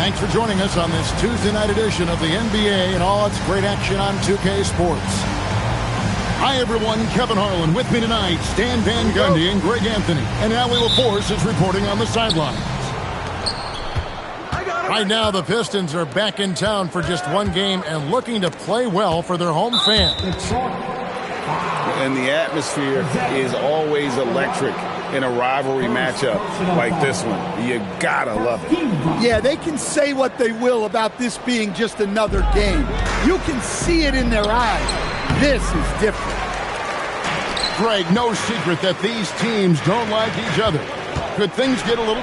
Thanks for joining us on this Tuesday night edition of the NBA and all its great action on 2K Sports. Hi, everyone. Kevin Harlan with me tonight. Stan Van Gundy and Greg Anthony. And Allie LaForce is reporting on the sidelines. Right now, the Pistons are back in town for just one game and looking to play well for their home fans. And the atmosphere is always electric in a rivalry matchup like this one. You gotta love it. Yeah, they can say what they will about this being just another game. You can see it in their eyes. This is different. Greg, no secret that these teams don't like each other. Could things get a little...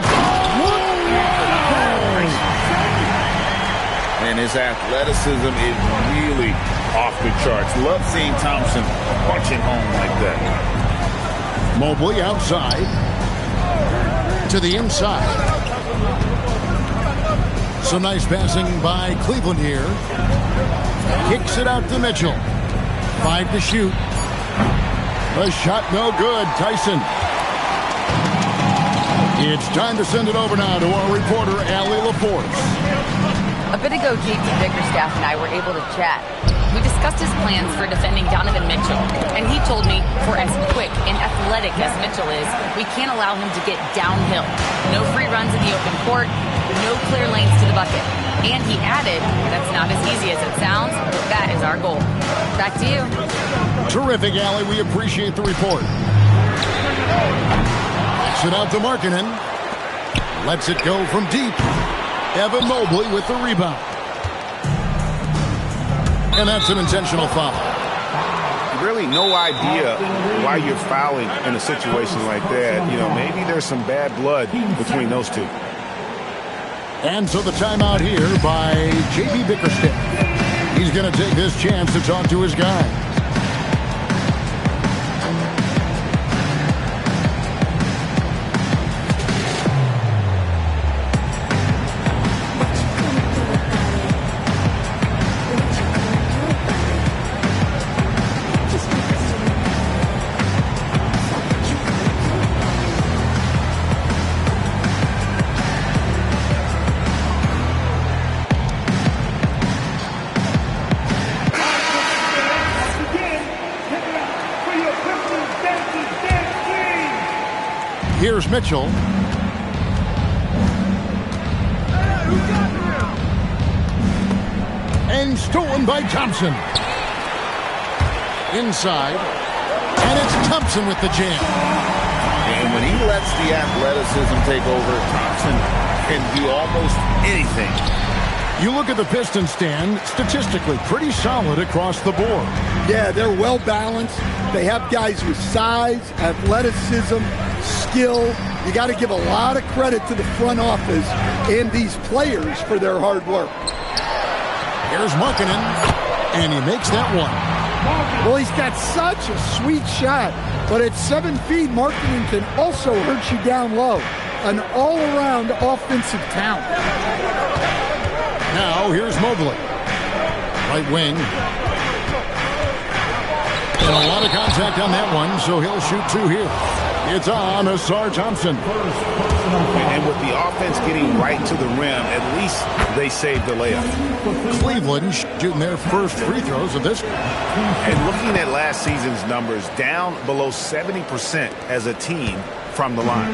And his athleticism is really off the charts. Love seeing Thompson punching home like that. Mobley outside to the inside. Some nice passing by Cleveland here. Kicks it out to Mitchell. 5 to shoot. The shot no good. Tyson. It's time to send it over now to our reporter, Allie LaForce. A bit ago, JT Bickerstaff and I were able to chat. We discussed his plans for defending Donovan Mitchell, and he told me for as quick and athletic as Mitchell is, we can't allow him to get downhill. No free runs in the open court, no clear lanes to the bucket. And he added, that's not as easy as it sounds, but that is our goal. Back to you. Terrific, Allie. We appreciate the report. Kicks it out to Markkanen. Lets it go from deep. Evan Mobley with the rebound. And that's an intentional foul. Really no idea why you're fouling in a situation like that. You know, maybe there's some bad blood between those two. And so the timeout here by J.B. Bickerstaff. He's going to take this chance to talk to his guy. Here's Mitchell. And stolen by Thompson. Inside. And it's Thompson with the jam. And when he lets the athleticism take over, Thompson can do almost anything. You look at the Pistons stand, statistically pretty solid across the board. Yeah, they're well balanced. They have guys with size, athleticism, skill. You got to give a lot of credit to the front office and these players for their hard work. Here's Markkanen, and he makes that one. Well, he's got such a sweet shot, but at 7 feet, Markkanen can also hurt you down low. An all-around offensive talent. Now, here's Mobley. Right wing. And a lot of contact on that one, so he'll shoot 2 here. It's on Asar Thompson. And with the offense getting right to the rim, at least they saved the layup. Cleveland shooting their first free throws of this. And looking at last season's numbers, down below 70% as a team from the line.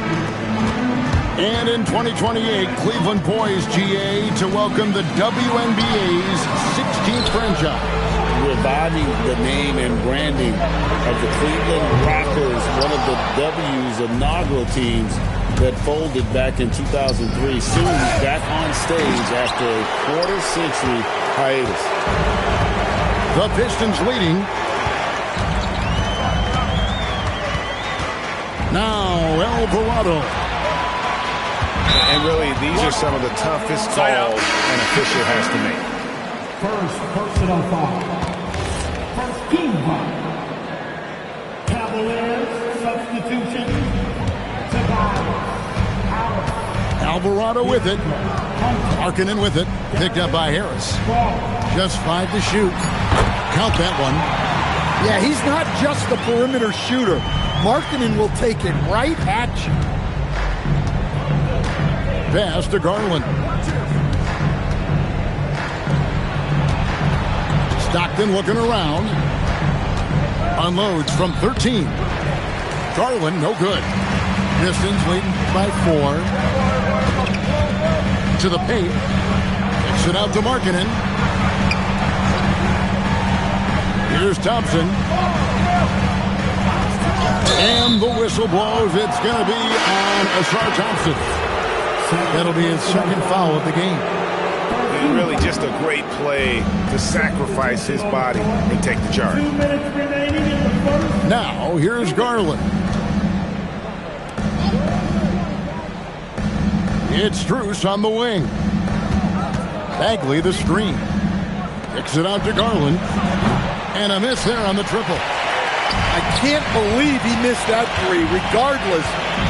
And in 2028, Cleveland poised, GA, to welcome the WNBA's 16th franchise. Reviving the name and branding of the Cleveland Rockers, one of the W's inaugural teams that folded back in 2003, soon back on stage after a quarter-century hiatus. The Pistons leading. Now Alvarado. And really, these are some of the toughest calls an official has to make. First personal foul. First team foul. Cavaliers substitution. Alvarado with it. Markkanen with it. Picked up by Harris. Just 5 to shoot. Count that one. Yeah, he's not just a perimeter shooter. Markkanen will take it right at you. Pass to Garland. Stockton looking around. Unloads from 13. Garland, no good. Pistons leading by 4. To the paint. Kicks it out to Markkanen. Here's Thompson. And the whistle blows. It's going to be on Asar Thompson. That'll be his second foul of the game. And really just a great play to sacrifice his body and take the charge. 2 minutes remaining in the first. Now, here's Garland. It's Strus on the wing. Bagley the screen. Kicks it out to Garland. And a miss there on the triple. I can't believe he missed that three. Regardless,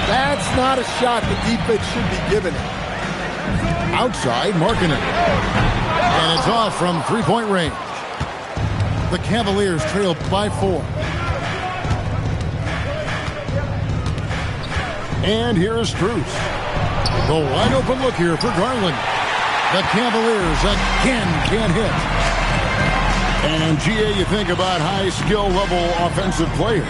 that's not a shot the defense should be giving him. Outside, Markkanen. And it's off from three-point range. The Cavaliers trail by 4. And here is Strus. The wide open look here for Garland. The Cavaliers again can't hit. And, GA, you think about high skill level offensive players.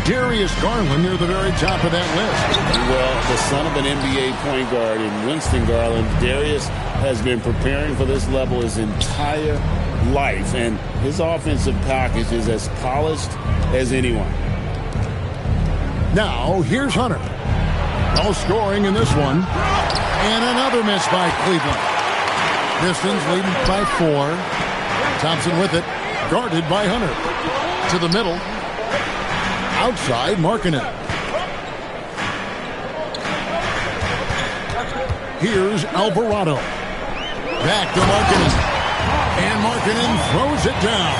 Darius Garland near the very top of that list. Well, the son of an NBA point guard in Winston Garland, Darius has been preparing for this level his entire life. And his offensive package is as polished as anyone. Now, here's Hunter. No scoring in this one. And another miss by Cleveland. Pistons leading by 4. Thompson with it. Guarded by Hunter. To the middle. Outside, Markkanen. Here's Alvarado. Back to Markkanen. And Markkanen throws it down.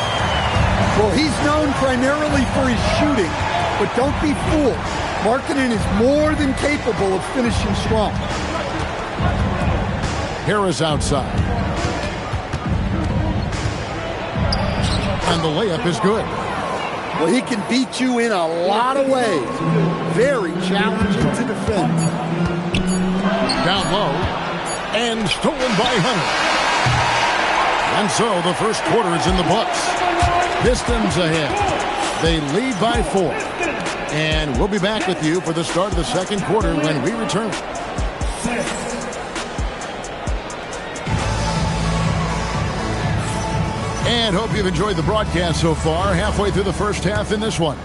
Well, he's known primarily for his shooting, but don't be fooled. Markkanen is more than capable of finishing strong. Harris outside. And the layup is good. Well, he can beat you in a lot of ways. Very challenging to defend. Down low. And stolen by Hunter. And so the first quarter is in the books. Pistons ahead. They lead by 4. And we'll be back with you for the start of the second quarter when we return. And hope you've enjoyed the broadcast so far. Halfway through the first half in this one.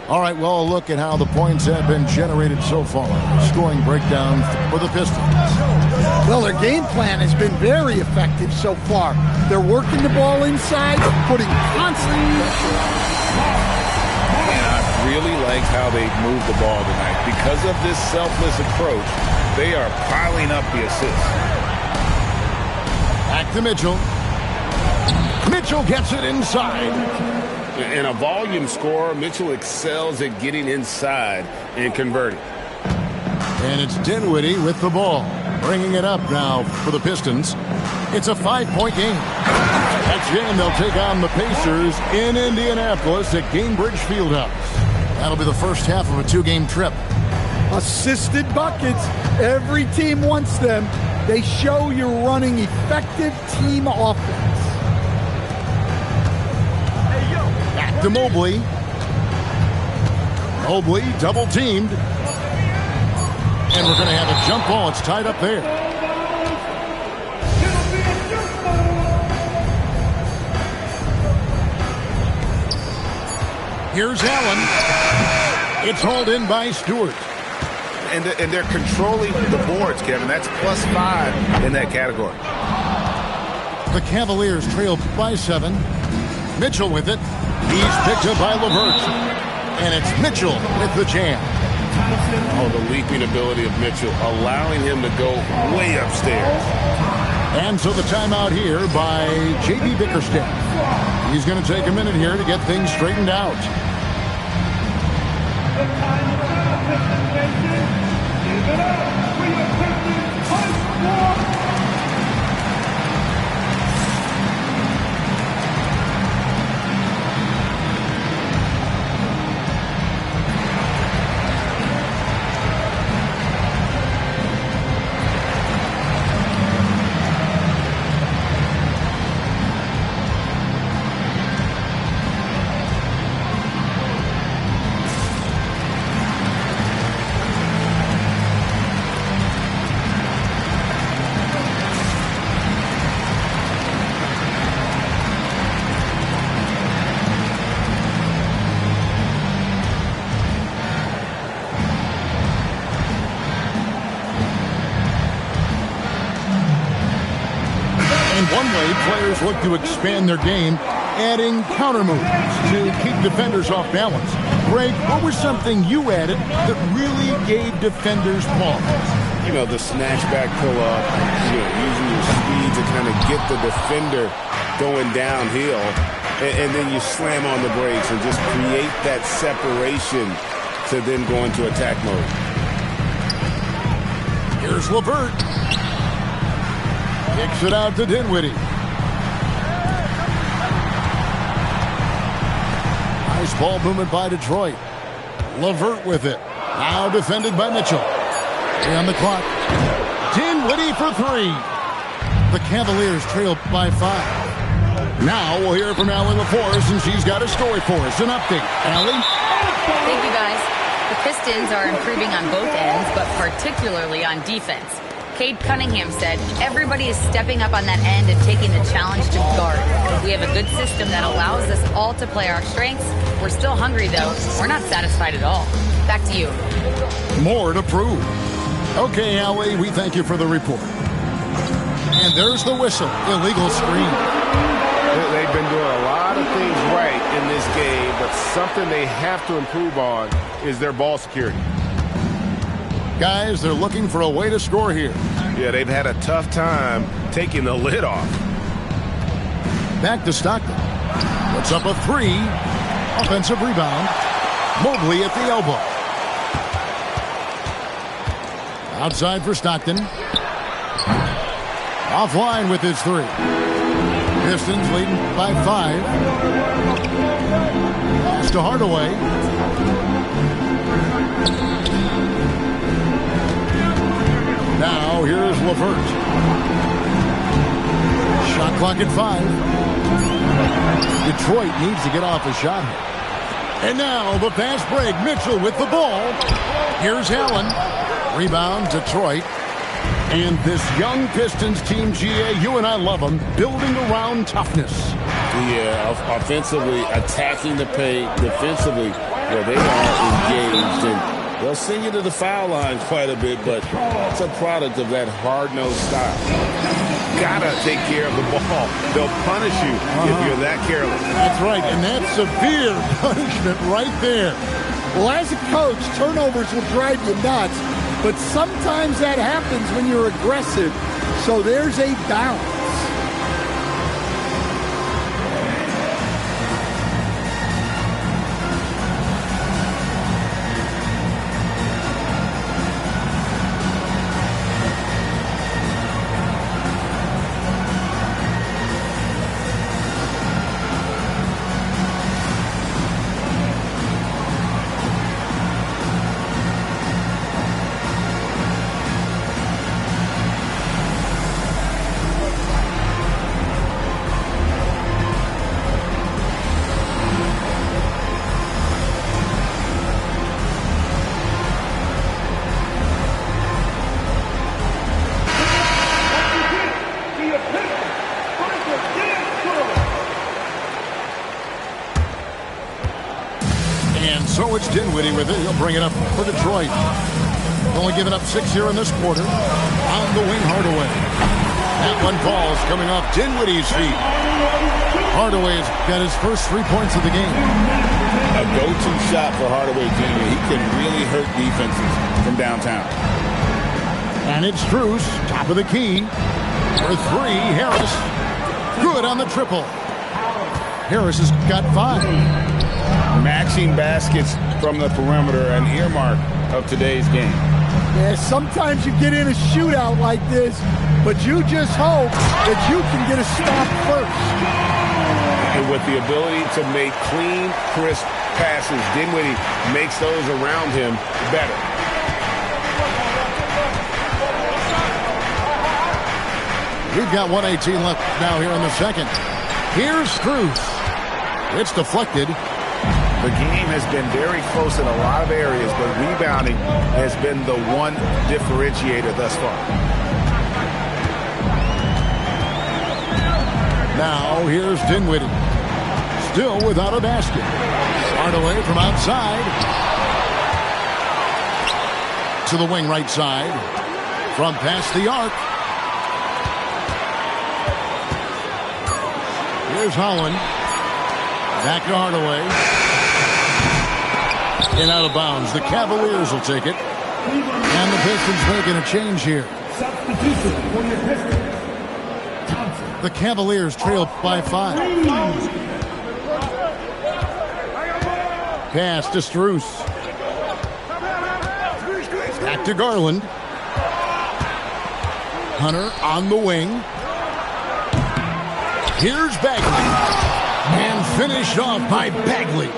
All right, well, a look at how the points have been generated so far. Scoring breakdown for the Pistons. Well, their game plan has been very effective so far. They're working the ball inside, putting constant pressure on. And I really like how they moved the ball tonight. Because of this selfless approach, they are piling up the assists. Back to Mitchell. Mitchell gets it inside. In a volume scorer, Mitchell excels at getting inside and converting. And it's Dinwiddie with the ball. Bringing it up now for the Pistons. It's a 5-point game. Next game, they'll take on the Pacers in Indianapolis at Gainbridge Fieldhouse. That'll be the first half of a 2-game trip. Assisted buckets. Every team wants them. They show you're running effective team offense. Back to Mobley. Mobley double-teamed. And we're going to have a jump ball. It's tied up there. Here's Allen. It's hauled in by Stewart. And they're controlling the boards, Kevin. That's +5 in that category. The Cavaliers trail by 7. Mitchell with it. He's picked up by LeVert. And it's Mitchell with the jam. Oh, the leaping ability of Mitchell, allowing him to go way upstairs. And so the timeout here by J.B. Bickerstaff. He's going to take a minute here to get things straightened out. And one way players look to expand their game, adding counter moves to keep defenders off balance. Greg, what was something you added that really gave defenders pause? You know, the snatchback pull-up, using your speed to kind of get the defender going downhill, and then you slam on the brakes and just create that separation to then go into attack mode. Here's LeVert. Kicks it out to Dinwiddie. Nice ball movement by Detroit. LeVert with it. Now defended by Mitchell. On the clock. Dinwiddie for three. The Cavaliers trail by 5. Now we'll hear from Allie LaForce, and she's got a story for us. An update. Allie? Thank you, guys. The Pistons are improving on both ends, but particularly on defense. Cade Cunningham said, everybody is stepping up on that end and taking the challenge to guard. We have a good system that allows us all to play our strengths. We're still hungry, though. We're not satisfied at all. Back to you. More to prove. Okay, Allie, we thank you for the report. And there's the whistle. Illegal screen. They've been doing a lot of things right in this game, but something they have to improve on is their ball security. Guys, they're looking for a way to score here. Yeah, they've had a tough time taking the lid off. Back to Stockton. Puts up a 3. Offensive rebound. Mobley at the elbow. Outside for Stockton. Offline with his 3. Pistons leading by 5. Pass to Hardaway. Now here's LeVert. Shot clock at 5. Detroit needs to get off a shot here. And now the fast break. Mitchell with the ball. Here's Allen. Rebound, Detroit. And this young Pistons team, GA, you and I love them, building around toughness. Yeah, offensively, attacking the paint, defensively, they are engaged. And they'll send you to the foul line quite a bit, but it's a product of that hard-nosed style. Gotta take care of the ball. They'll punish you if you're that careless. That's right, and that's severe punishment right there. Well, as a coach, turnovers will drive you nuts, but sometimes that happens when you're aggressive. So there's a balance. So it's Dinwiddie with it. He'll bring it up for Detroit. Only giving up 6 here in this quarter. On the wing, Hardaway. That one falls coming off Dinwiddie's feet. Hardaway's got his first 3 points of the game. A go-to shot for Hardaway Jr. He can really hurt defenses from downtown. And it's Strus, top of the key. For 3, Harris. Good on the triple. Harris has got 5. Matching baskets from the perimeter, an earmark of today's game. Yeah, sometimes you get in a shootout like this, but you just hope that you can get a stop first. And with the ability to make clean, crisp passes, Dinwiddie makes those around him better. We've got 1:18 left now here in the second. Here's Strus. It's deflected. The game has been very close in a lot of areas, but rebounding has been the one differentiator thus far. Now here's Dinwiddie. Still without a basket. Hardaway from outside. To the wing right side. From past the arc. Here's Holland. Back to Hardaway. And out of bounds. The Cavaliers will take it. And the Pistons making a change here. The Cavaliers trail by 5. Pass to Strus. Back to Garland. Hunter on the wing. Here's Bagley. And finished off by Bagley.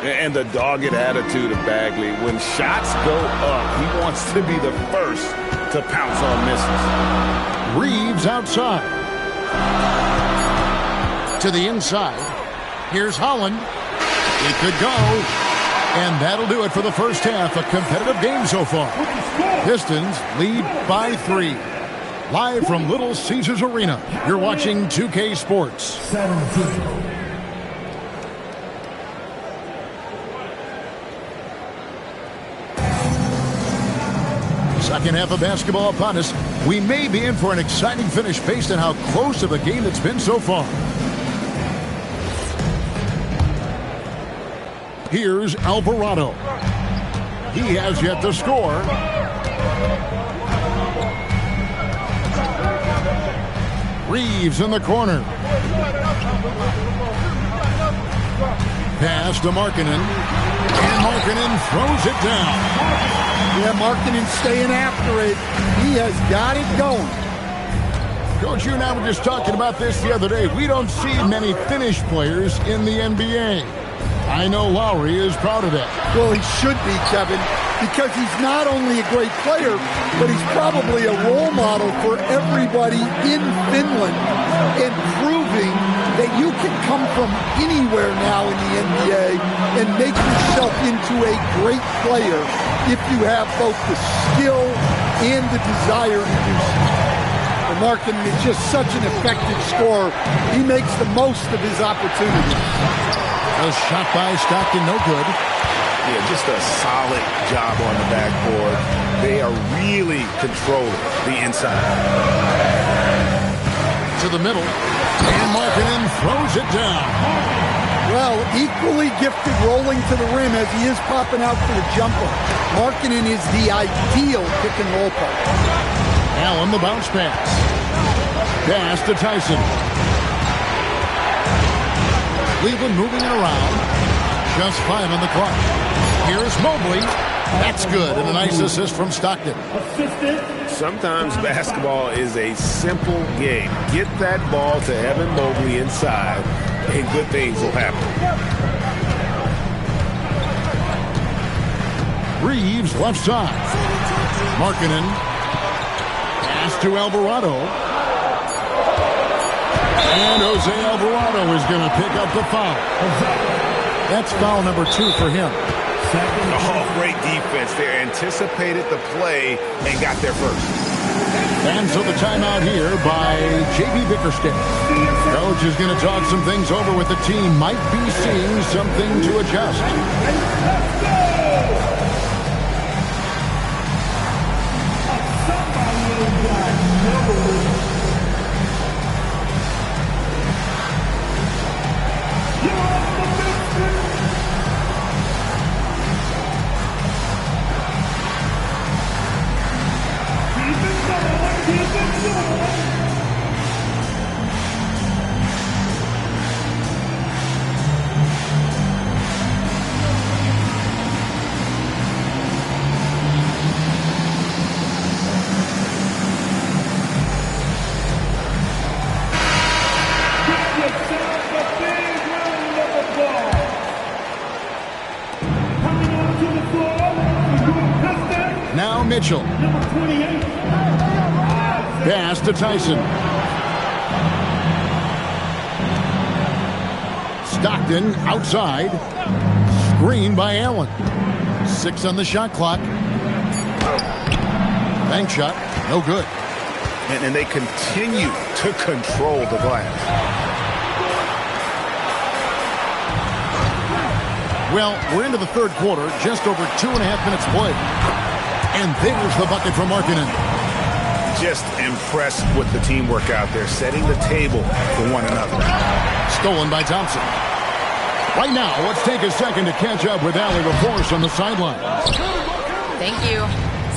And the dogged attitude of Bagley. When shots go up, he wants to be the first to pounce on misses. Reeves outside. To the inside. Here's Holland. He could go. And that'll do it for the first half. A competitive game so far. Pistons lead by 3. Live from Little Caesars Arena, you're watching 2K Sports. Second half of basketball upon us. We may be in for an exciting finish based on how close of a game it's been so far. Here's Alvarado. He has yet to score. Reeves in the corner. Pass to Markkanen. And Markkanen throws it down. Yeah, Markkanen staying after it. He has got it going. Coach, you and I were just talking about this the other day. We don't see many finished players in the NBA. I know Lowry is proud of that. Well, he should be, Kevin, because he's not only a great player, but he's probably a role model for everybody in Finland and proving that you can come from anywhere now in the NBA and make yourself into a great player if you have both the skill and the desire to do so. And Markkanen is just such an effective scorer. He makes the most of his opportunities. A shot by Stockton, no good. Yeah, just a solid job on the backboard. They are really controlling the inside. To the middle. And Markkanen throws it down. Well, equally gifted rolling to the rim as he is popping out for the jumper. Markkanen is the ideal pick and roll partner. Allen the bounce pass. Pass to Tyson. Cleveland moving it around. Just 5 on the clock. Here's Mobley. That's good. And a nice assist from Stockton. Sometimes basketball is a simple game. Get that ball to Evan Mobley inside, and good things will happen. Reeves left side. Markkanen. Pass to Alvarado. And Jose Alvarado is going to pick up the foul. That's foul number 2 for him. Oh, great defense there. Anticipated the play and got there first. And so the timeout here by J.B. Bickerstaff. Coach is going to talk some things over with the team. Might be seeing something to adjust. Mitchell. Pass to Tyson. Stockton outside. Screen by Allen. 6 on the shot clock. Bank shot. No good. And they continue to control the glass. Well, we're into the third quarter. Just over 2.5 minutes played. And there's the bucket from Markkanen. just impressed with the teamwork out there, setting the table for one another. Stolen by Thompson. Right now, let's take a second to catch up with Allie LaForce on the sideline. Thank you.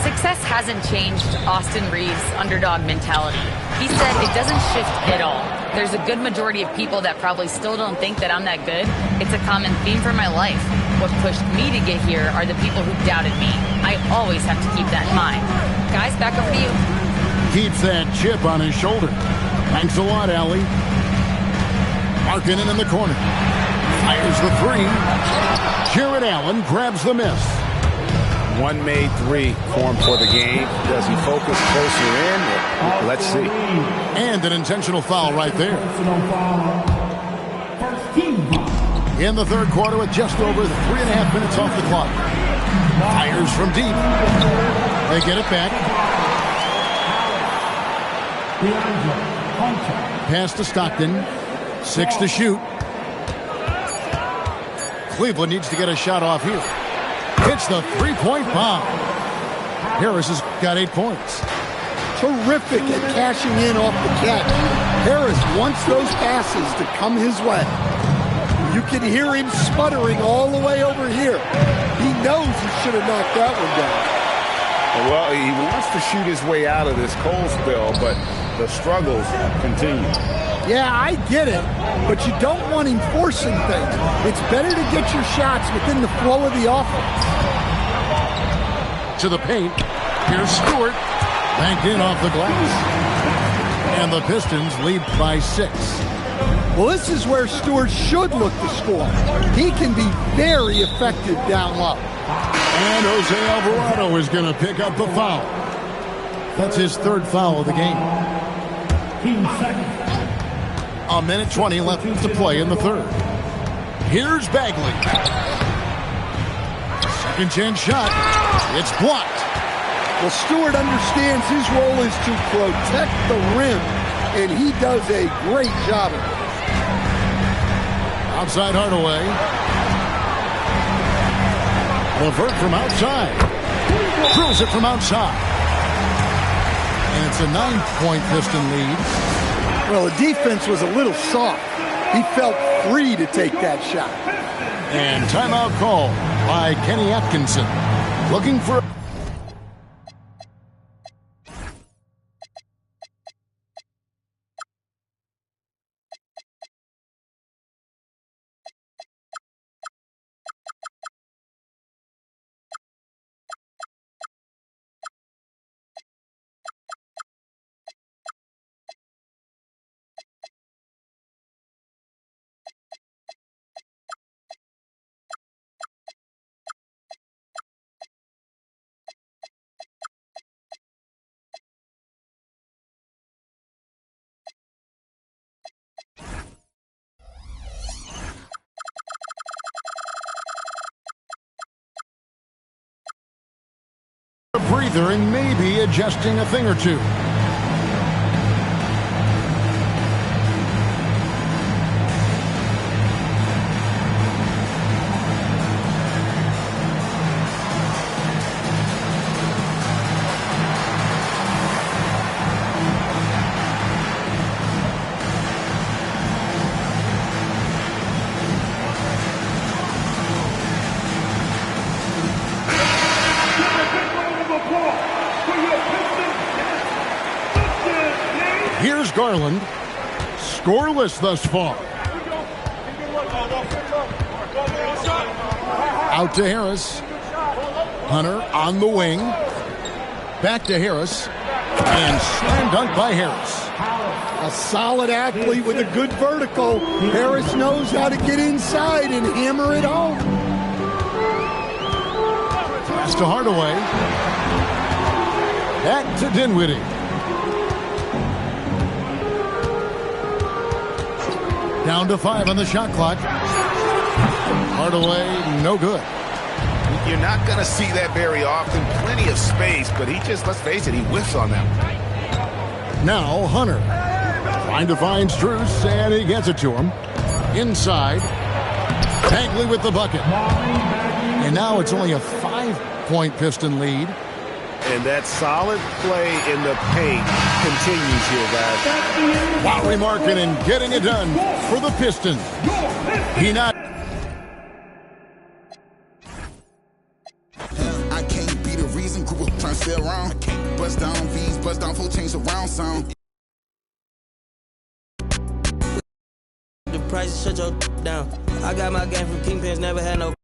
Success hasn't changed Austin Reeves' underdog mentality. He said it doesn't shift at all. There's a good majority of people that probably still don't think that I'm that good. It's a common theme for my life. What pushed me to get here are the people who doubted me. I always have to keep that in mind. Guys, back over to you. Keeps that chip on his shoulder. Thanks a lot, Allie. Markkanen in the corner. Fires the three. Jared Allen grabs the miss. One made three for him for the game. Does he focus closer in? Let's see. And an intentional foul right there. In the third quarter with just over 3.5 minutes off the clock. Fires from deep. They get it back. Pass to Stockton. 6 to shoot. Cleveland needs to get a shot off here. Hits the three-point bomb. Harris has got 8 points. Terrific at cashing in off the catch. Harris wants those passes to come his way. You can hear him sputtering all the way over here. He knows he should have knocked that one down. Well, he wants to shoot his way out of this cold spell, but the struggles continue. Yeah, I get it, but you don't want him forcing things. It's better to get your shots within the flow of the offense. To the paint. Here's Stewart. Banked in off the glass. And the Pistons lead by 6. Well, this is where Stewart should look to score. He can be very effective down low. And Jose Alvarado is going to pick up the foul. That's his 3rd foul of the game. 15 seconds. A minute 20 left to play in the 3rd. Here's Bagley. Second chance shot. It's blocked. Well, Stewart understands his role is to protect the rim, and he does a great job of it. Outside Hardaway. LeVert from outside. Drills it from outside. And it's a 9-point Piston lead. Well, the defense was a little soft. He felt free to take that shot. And timeout call by Kenny Atkinson. Looking for... a breather and maybe adjusting a thing or two. Here's Garland, scoreless thus far. Out to Harris. Hunter on the wing. Back to Harris. And slam dunk by Harris. A solid athlete with a good vertical. Harris knows how to get inside and hammer it home. Pass to Hardaway. Back to Dinwiddie. Down to 5 on the shot clock. Hardaway, no good. You're not going to see that very often. Plenty of space, but he just, let's face it, he whiffs on that one. Now Hunter. Trying to find Strus, and he gets it to him. Inside. Bagley with the bucket. And now it's only a 5-point Piston lead. and that solid play in the paint continues here, guys. Lowry marking and getting it done for the Pistons. He not. I can't be the reason group trying to stay around. I can't bust down V's, bust down full change around sound. The price shut your down. I got my game from Kingpins, never had no